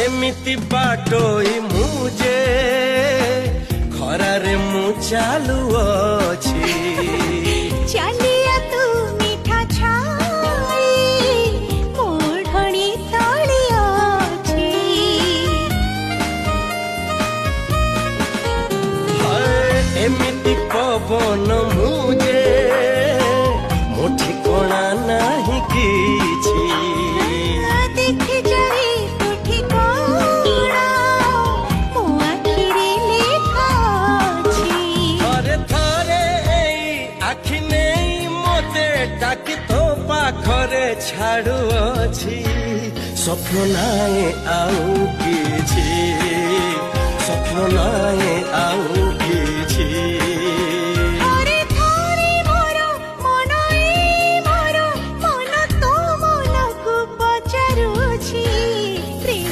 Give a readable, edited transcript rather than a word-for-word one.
एमिति बाटोई मुझे खरारे मु चालू अछि चलिया तू मीठा छाई मोढ़णी तली अछि एमिति पवन मुझे मुठी कोणा नहीं किछि देख जाई तुठी कोणा मो आखिरे लेखा अछि थरे थरे आखि नहीं मते डाकी तो पाखरे छाड़ू अछि स्वप्न नाए आउ किछि स्वप्न नाए आउ